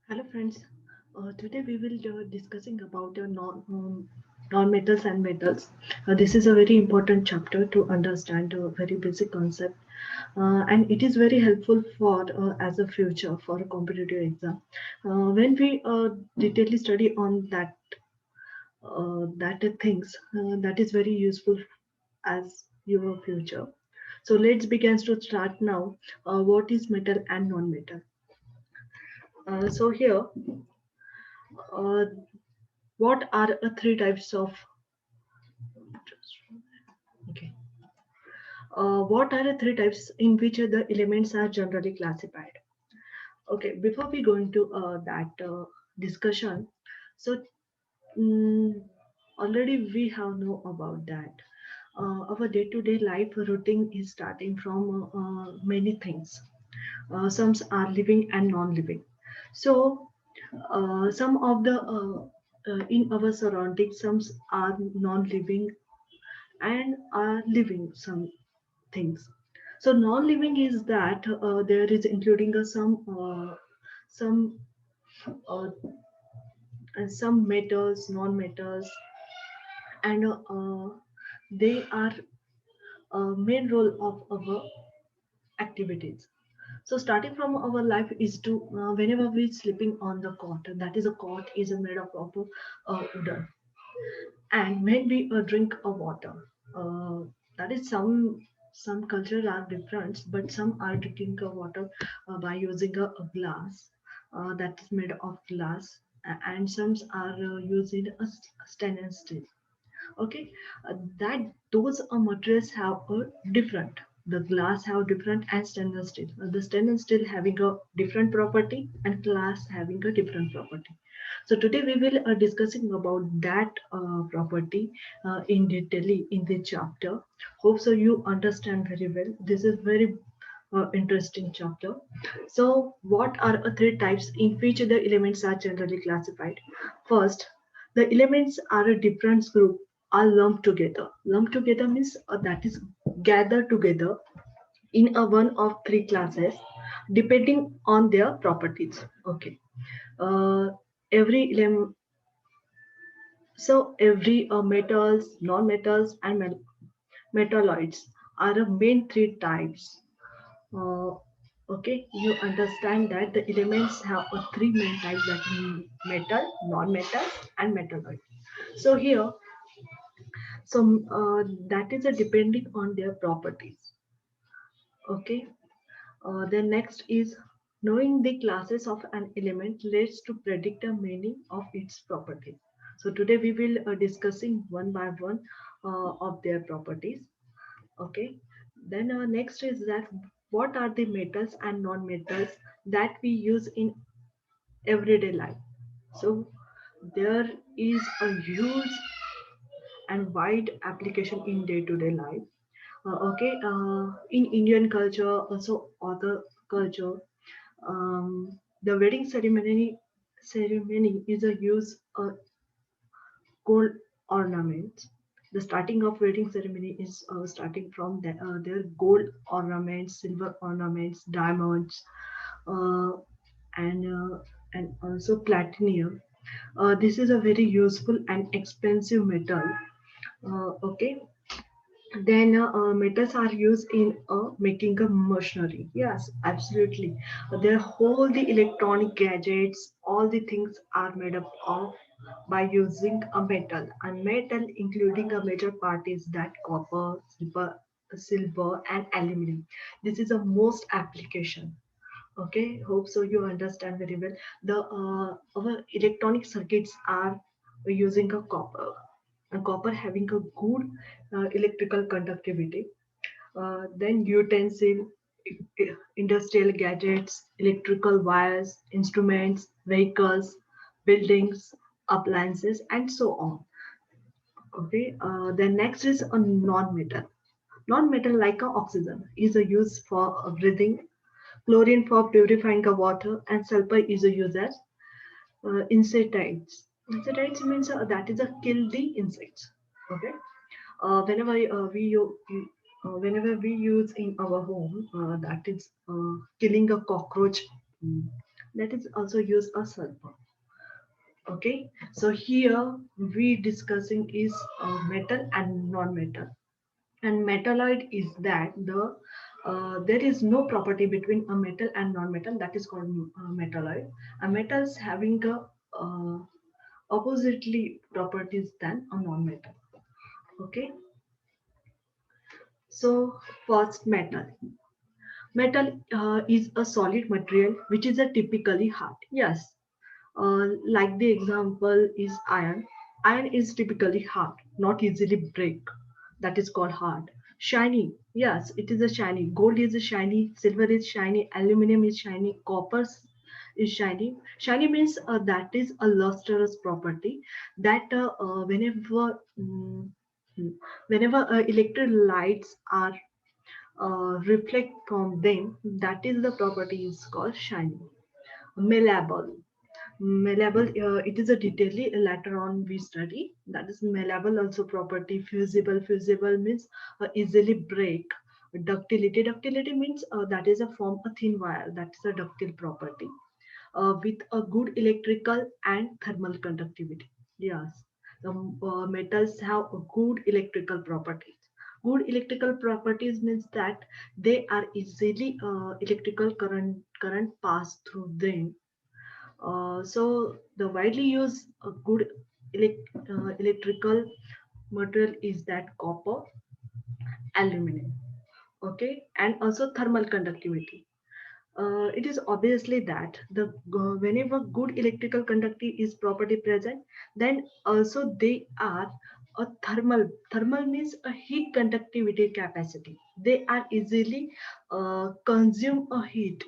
Hello friends, today we will discussing about the non-metals and metals. This is a very important chapter to understand a very basic concept, and it is very helpful for as a future for a competitive exam. When we detailedly study on that things that is very useful as your future. So let's begin to start now. What is metal and non-metal? So here. Uh, what are three types of okay what are the three types in which the elements are generally classified? Okay, before we go into that discussion, so mm, already we have know about that our day-to-day life routine is starting from many things. Some are living and non-living. So some of the in our surroundings, some are non-living and are living some things. So non-living is that there is including some uh, some metals, non-metals, and they are a main role of our activities. So starting from our life is to whenever we sleeping on the cot, that is a cot is made up of wooden, and when we drink a water, uh, that is some cultures are different, but some are drinking a water by using a glass that is made of glass, and some are using a stainless steel. Okay, that those materials have a different, the glass have different and stainless steel, the stainless steel having a different property and glass having a different property. So today we will discussing about that property in detail in the chapter. Hope so you understand very well. This is very interesting chapter. So what are three types in which the elements are generally classified? First, the elements are a different group are lumped together. Lumped together means that is gathered together in a one of three classes depending on their properties. Okay. Uh, every every metals, non-metals, and metalloids are the main three types. Uh, okay, you understand that the elements have three main types, that is metal, non-metal, and metalloid. So here, that is a depending on their properties. Okay. Then next is knowing the classes of an element leads to predict the meaning of its properties. So today we will discussing one by one of their properties. Okay. Then next is that what are the metals and non-metals that we use in everyday life. So there is a huge and wide application in day-to-day life. Okay, in Indian culture, also other culture, the wedding ceremony is a use gold ornaments. The starting of wedding ceremony is starting from their gold ornaments, silver ornaments, diamonds, uh, and uh, and also platinum. This is a very useful and expensive metal. Okay, then metals are used in making a machinery. Yes, absolutely. They hold the electronic gadgets. All the things are made up of by using a metal. And metal, including a major part, is that copper, silver, and aluminum. This is a most application. Okay, hope so you understand very well. The our electronic circuits are using a copper, and copper having a good electrical conductivity. Then utensil, industrial gadgets, electrical wires, instruments, vehicles, buildings, appliances, and so on. Okay. Then next is a non-metal. Non-metal like a oxygen is a use for breathing, chlorine for purifying the water, and sulfur is a use as insecticides. Insecticides means that is a kill the insects. Okay. Whenever whenever we use in our home, that is killing a cockroach. Mm. That is also use a sulfur. Okay, so here we discussing is metal and non-metal. And metalloid is that there is no property between a metal and non-metal, that is called metalloid. A metals having a uh, oppositely properties than a non-metal. Okay, so first metal. Metal is a solid material which is a typically hard. Yes, like the example is iron. Iron is typically hard, not easily break. That is called hard. Shiny. Yes, it is a shiny. Gold is a shiny. Silver is shiny. Aluminum is shiny. Copper is shiny. Shiny means that is a lustrous property that whenever electric lights are reflect from them, that is the property is called shiny. Malleable. Malleable, it is a detail later on we study. That is malleable also property. Fusible. Fusible means easily break. Ductility. Ductility means that is a form a thin wire. That is a ductile property with a good electrical and thermal conductivity. Yes, the metals have a good electrical properties. Good electrical properties means that they are easily electrical current pass through them. So the widely used good electrical material is that copper, aluminum. Okay, and also thermal conductivity. It is obviously that the whenever good electrical conductivity is property present, then also they are a thermal. Thermal means a heat conductivity capacity. They are easily consume a heat.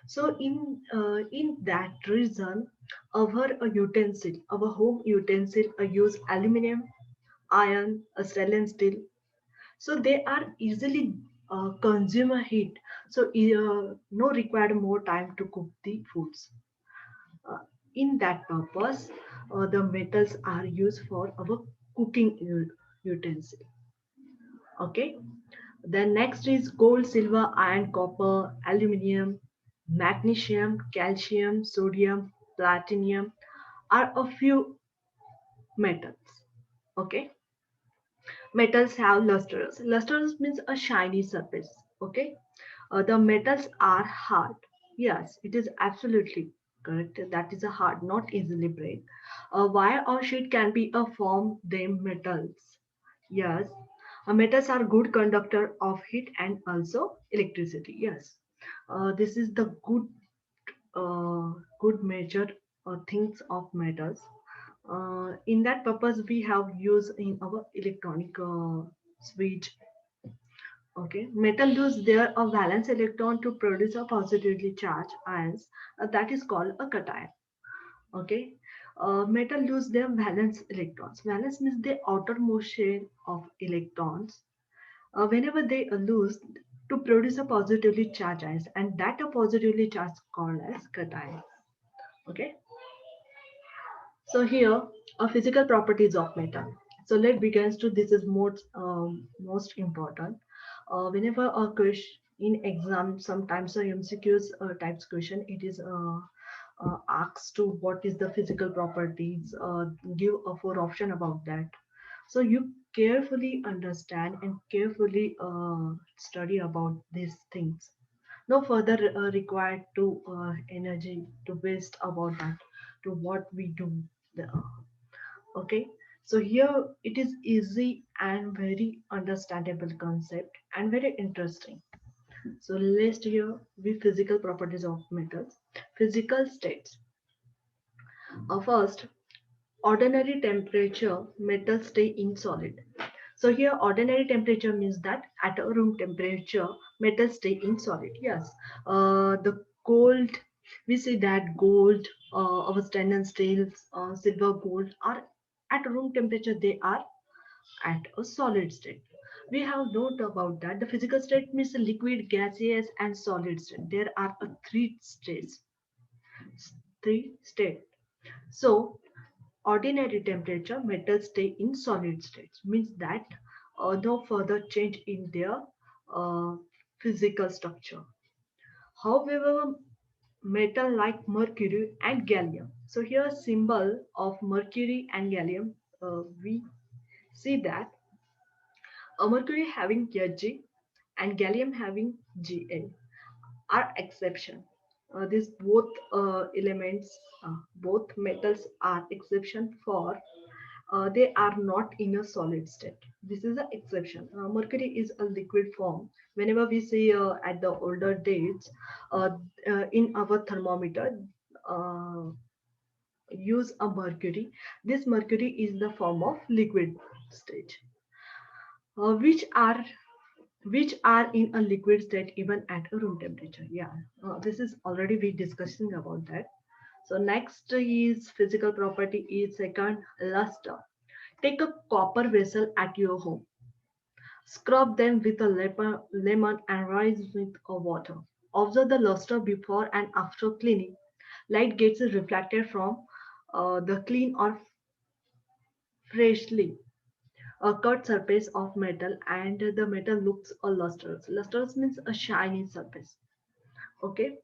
So in that reason, our utensil, our home utensil, use aluminum, iron, stainless steel, so they are easily consumer heat, so no required more time to cook the foods. uh, in that purpose, the metals are used for our cooking utensil. Okay, then next is gold, silver, iron, copper, aluminium, magnesium, calcium, sodium, platinum are a few metals. Okay, metals have lustrous. Lustrous means a shiny surface. Okay, the metals are hard. Yes, it is absolutely correct. That is a hard, not easily break. A wire or sheet can be a form them metals. Yes, metals are good conductor of heat and also electricity. Yes, this is the good major things of metals. In that purpose, we have used in our electronic switch. Okay, metal use their a valence electron to produce a positively charged ions. That is called a cation. Okay, metal use their valence electrons. Valence means the outermost shell of electrons. Whenever they lose to produce a positively charged ions, and that a positively charged called as cation. Okay, so here are physical properties of metal. So let's begin to this is most important. Whenever a question in exam, sometimes a MCQs types question, it is asked to what is the physical properties. Give a four option about that. So you carefully understand and carefully study about these things. No further required to energy to waste about that to what we do. Okay, so here it is easy and very understandable concept and very interesting. So let's here with physical properties of metals. Physical states. First, ordinary temperature metals stay in solid. So here ordinary temperature means that at a room temperature metals stay in solid. Yes, the gold, we see that gold, our stainless steels, silver, gold are at room temperature, they are at a solid state. We have note about that the physical state means liquid, gaseous and solid state. There are three states. Three state. So ordinary temperature metals stay in solid states means that no further change in their uh, physical structure. However, metal like mercury and gallium. So here symbol of mercury and gallium, we see that mercury having Hg and gallium having Ga are exception. These both elements, both metals are exception for they are not in a solid state. This is an exception. Mercury is a liquid form. Whenever we see at the older dates, uh, in our thermometer, uh, use a mercury. This mercury is the form of liquid stage, uh, which are which are in a liquid state even at a room temperature. Yeah, this is already we discussing about that. So next is physical property is second luster. Take a copper vessel at your home. Scrub them with a lemon and rinse with a water. Observe the luster before and after cleaning. Light gets reflected from the clean or freshly cut surface of metal, and the metal looks a lustrous. Lustrous means a shiny surface. Okay.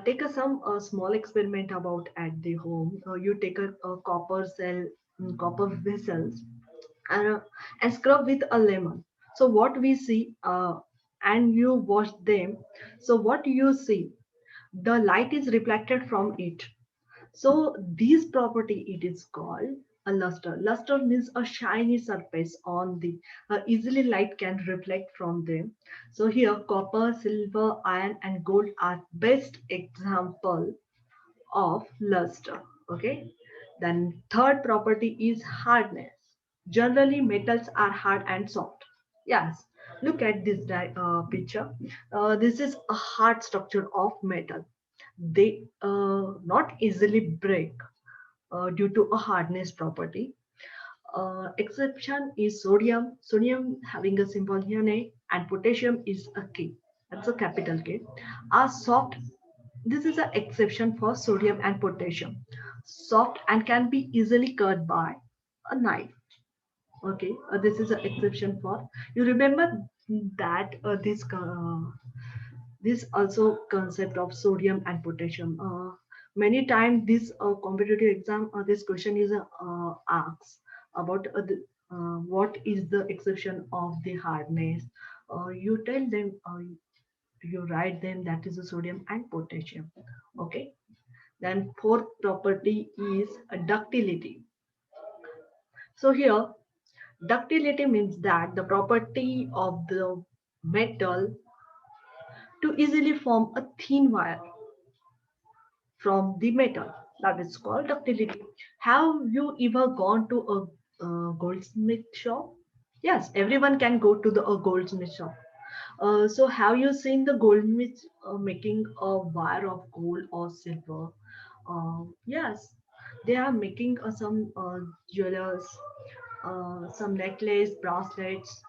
Take a some small experiment about at the home. You take a copper cell, copper vessels, and, uh, and scrub with a lemon. So what we see, and you wash them. So what you see, the light is reflected from it. So this property it is called a luster. Luster means a shiny surface on the easily light can reflect from them. So here copper, silver, iron and gold are best example of luster. Okay. Then third property is hardness. Generally metals are hard and soft. Yes. Look at this picture. This is a hard structure of metal. They not easily break due to a hardness property. Exception is sodium. Sodium having a symbol Na, and potassium is a K. That's a capital K. Are soft. This is an exception for sodium and potassium. Soft and can be easily cut by a knife. Okay, this is an exception for. You remember that this also concept of sodium and potassium. Many times this competitive exam, this question is asked about what is the exception of the hardness. You tell them, you write them that is the sodium and potassium. Okay. Then fourth property is ductility. So here ductility means that the property of the metal to easily form a thin wire from the metal. That is called ductility. Have you ever gone to a goldsmith shop? Yes, everyone can go to a goldsmith shop. So have you seen the goldsmith making a wire of gold or silver? Yes, they are making some jewelers, some necklace, bracelets.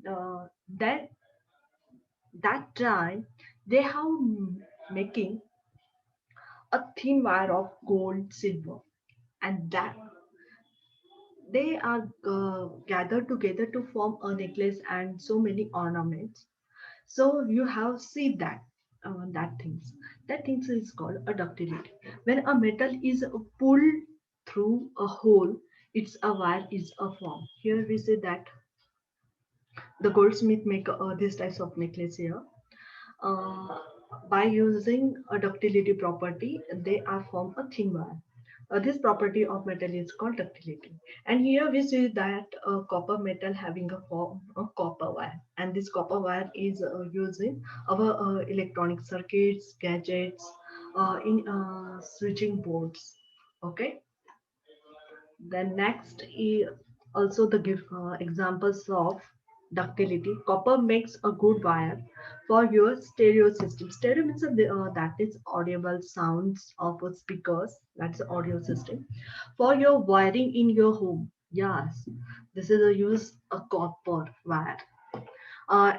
That that time they have making a thin wire of gold, silver, and that they are gathered together to form a necklace and so many ornaments. So you have seen that that things is called a ductility. When a metal is pulled through a hole, it's a wire is a form. Here we say that the goldsmith make these types of necklace here. Uh, by using a ductility property, they are form a thin wire. This property of metal is called ductility. And here we see that copper metal having a form of copper wire. And this copper wire is used in our electronic circuits, gadgets, in switching boards. Okay. Then next is also the give examples of ductility. Copper makes a good wire for your stereo system. Stereo means that is audible sounds of speakers. That's the audio system. For your wiring in your home. Yes, this is a use a copper wire.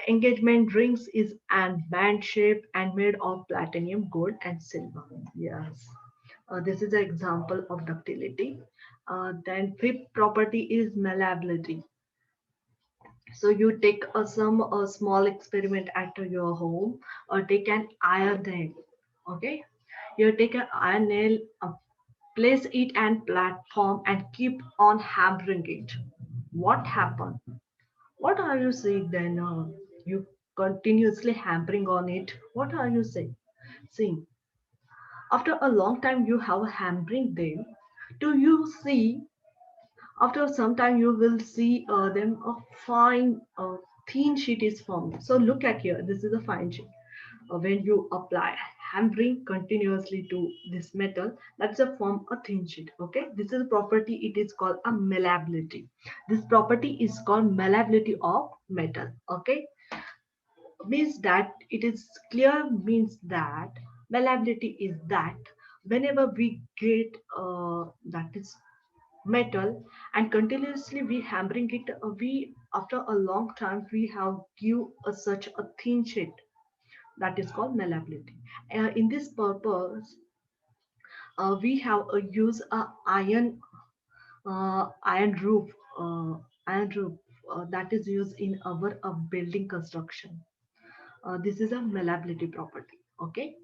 Engagement rings is an band shape and made of platinum, gold, and silver. Yes. This is an example of ductility. Then fifth property is malleability. So you take some small experiment at your home, or take an iron them. Okay. You take an iron nail, place it and platform and keep on hammering it. What happened? What are you saying then? You continuously hammering on it. What are you saying? Seeing after a long time you have hammering them. Do you see after some time you will see them a fine thin sheet is formed. So look at here. This is a fine sheet. When you apply hammering continuously to this metal, that's a form a thin sheet. Okay, this is a property, it is called a malleability. This property is called malleability of metal. Okay, means that it is clear, means that malleability is that whenever we get that is metal and continuously we hammering it, we after a long time we have give such a thin sheet, that is called malleability. In this purpose, we have use a iron roof, uh, iron roof that is used in our building construction. This is a malleability property. Okay,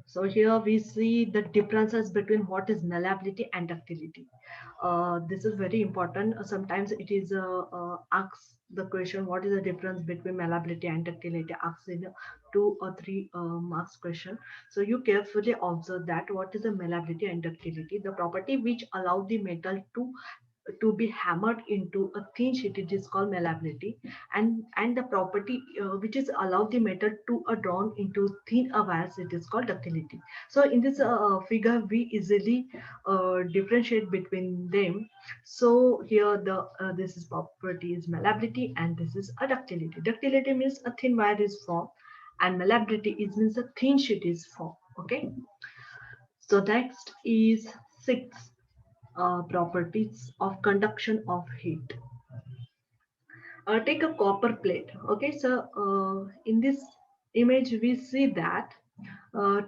so here we see the differences between what is malleability and ductility. This is very important. Sometimes it is asks the question, what is the difference between malleability and ductility? Asks in 2 or 3 marks question. So you carefully observe that what is the malleability and ductility, the property which allow the metal to be hammered into a thin sheet, it is called malleability, and the property which is allow the metal to drawn into thin wires, it is called ductility. So in this figure we easily differentiate between them. So here the this is property is malleability and this is a ductility. Ductility means a thin wire is formed and malleability is means a thin sheet is formed. Okay, so next is six properties of conduction of heat. Take a copper plate. Okay, so in this image we see that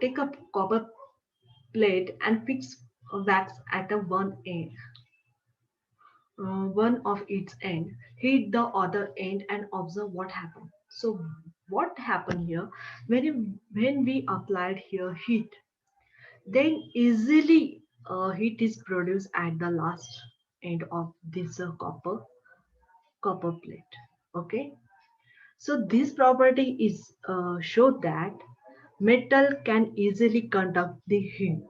take a copper plate and fix wax at a one of its end, hit the other end and observe what happened. So what happened here, when we applied here heat, then easily heat is produced at the last end of this copper plate. Okay, so this property is show that metal can easily conduct the heat.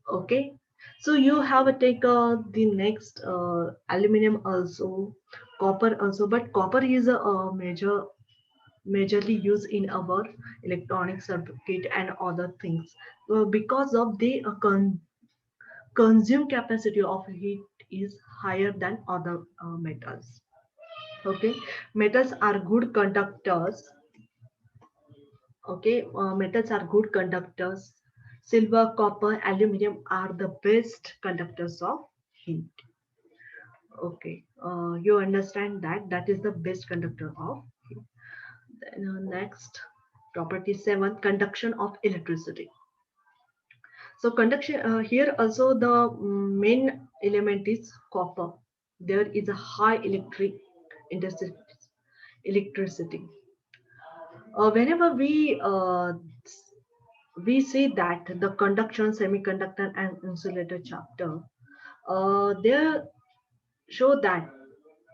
Okay, so you have a take the next aluminum also, copper also, but copper is a majorly used in our electronic circuit and other things because of the consume capacity of heat is higher than other metals. Okay, metals are good conductors. Okay, metals are good conductors. Silver, copper, aluminum are the best conductors of heat. Okay, you understand that that is the best conductor of heat. Then, next, property 7, conduction of electricity. So conduction here also the main element is copper. There is a high intensity electricity. Whenever we see that the conduction, semiconductor, and insulator chapter, they show that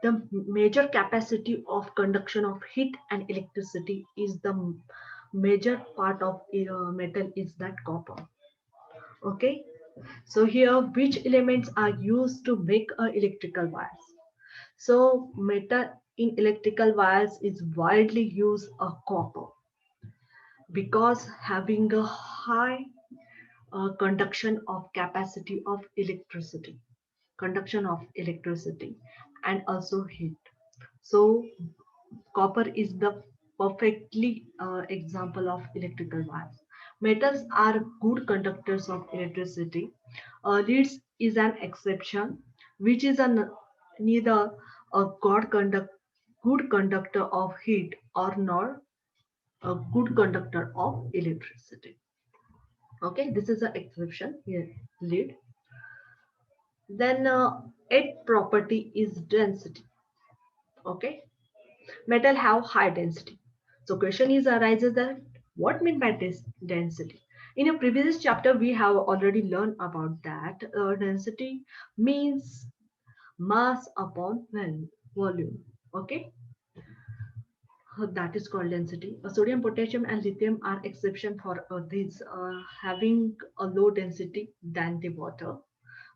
the major capacity of conduction of heat and electricity is the major part of metal is that copper. Okay, so here which elements are used to make electrical wires? So metal in electrical wires is widely used a copper because having a high conduction of capacity of electricity, conduction of electricity and also heat. So copper is the perfectly example of electrical wires. Metals are good conductors of electricity. Leads is an exception, which is neither a good conductor of heat or nor a good conductor of electricity. Okay, this is an exception here. Lead. Then eighth property is density. Okay, metal have high density. So question is arises that What mean by this density? In a previous chapter, we have already learned about that. Density means mass upon volume. Okay, that is called density. Sodium, potassium, and lithium are exception for these having a low density than the water.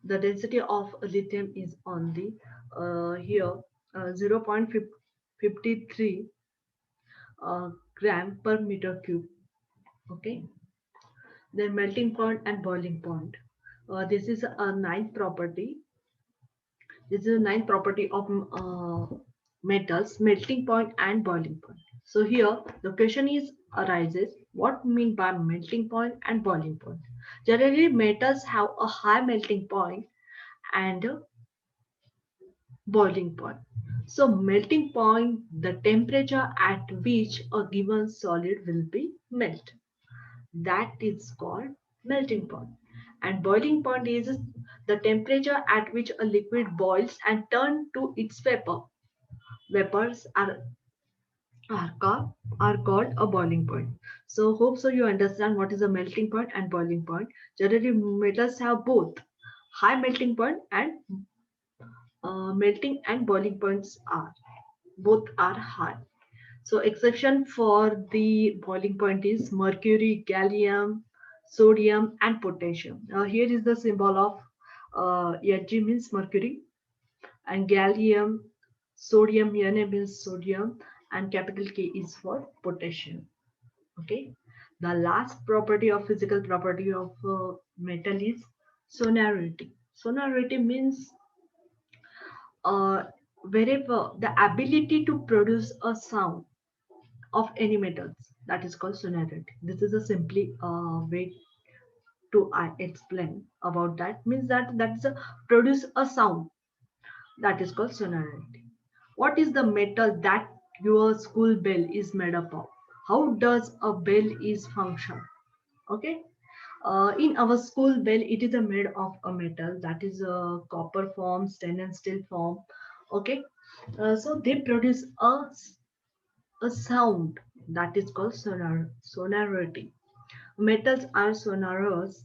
The density of lithium is on the here 0.53 gram per meter cube. Okay, then melting point and boiling point. This is a ninth property. This is a ninth property of metals, melting point and boiling point. So here the question is arises, what mean by melting point and boiling point? Generally metals have a high melting point and a boiling point. So melting point, the temperature at which a given solid will be melt. That is called melting point. And boiling point is the temperature at which a liquid boils and turn to its vapor. Vapors are called a boiling point. So hope so you understand what is a melting point and boiling point. Generally metals have both high melting point and melting and boiling points are both are high. So exception for the boiling point is mercury, gallium, sodium, and potassium. Here is the symbol of Ag means mercury, and gallium, sodium, Na means sodium, and capital K is for potassium. Okay. The last property of physical property of metal is sonority. Sonority means uh, wherever the ability to produce a sound of any metals, that is called sonority. This is a simply way to I explain about that, means that that's a produce a sound, that is called sonority. What is the metal that your school bell is made up of? How does a bell is function? Okay, in our school bell it is a made of a metal, that is a copper form, stainless steel form. Okay, so they produce a sound, that is called sonority. Metals are sonorous.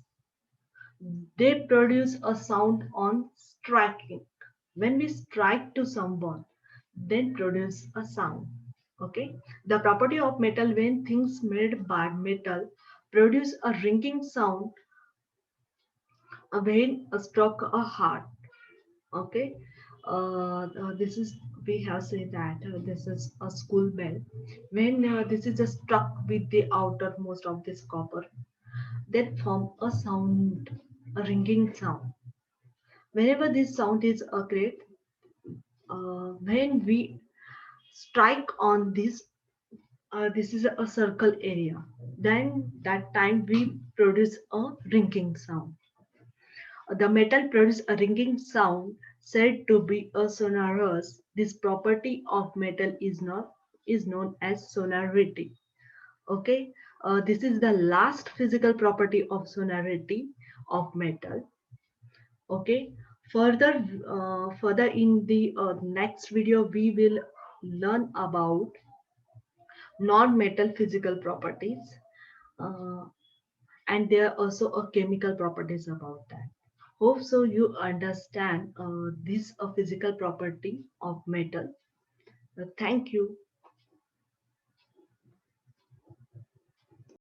They produce a sound on striking. When we strike to someone, then produce a sound. Okay. The property of metal, when things made by metal produce a ringing sound when struck a heart. Okay. This is, we have said that this is a school bell. When this is just struck with the outermost of this copper, that form a sound, a ringing sound. Whenever this sound is occurred, when we strike on this, this is a circle area, then that time we produce a ringing sound. The metal produce a ringing sound said to be a sonorous. This property of metal is known as sonority. Okay, this is the last physical property of sonority of metal. Okay, further in the next video we will learn about non-metal physical properties, uh, and there are also a chemical properties about that. Hope so you understand this physical property of metal. Thank you.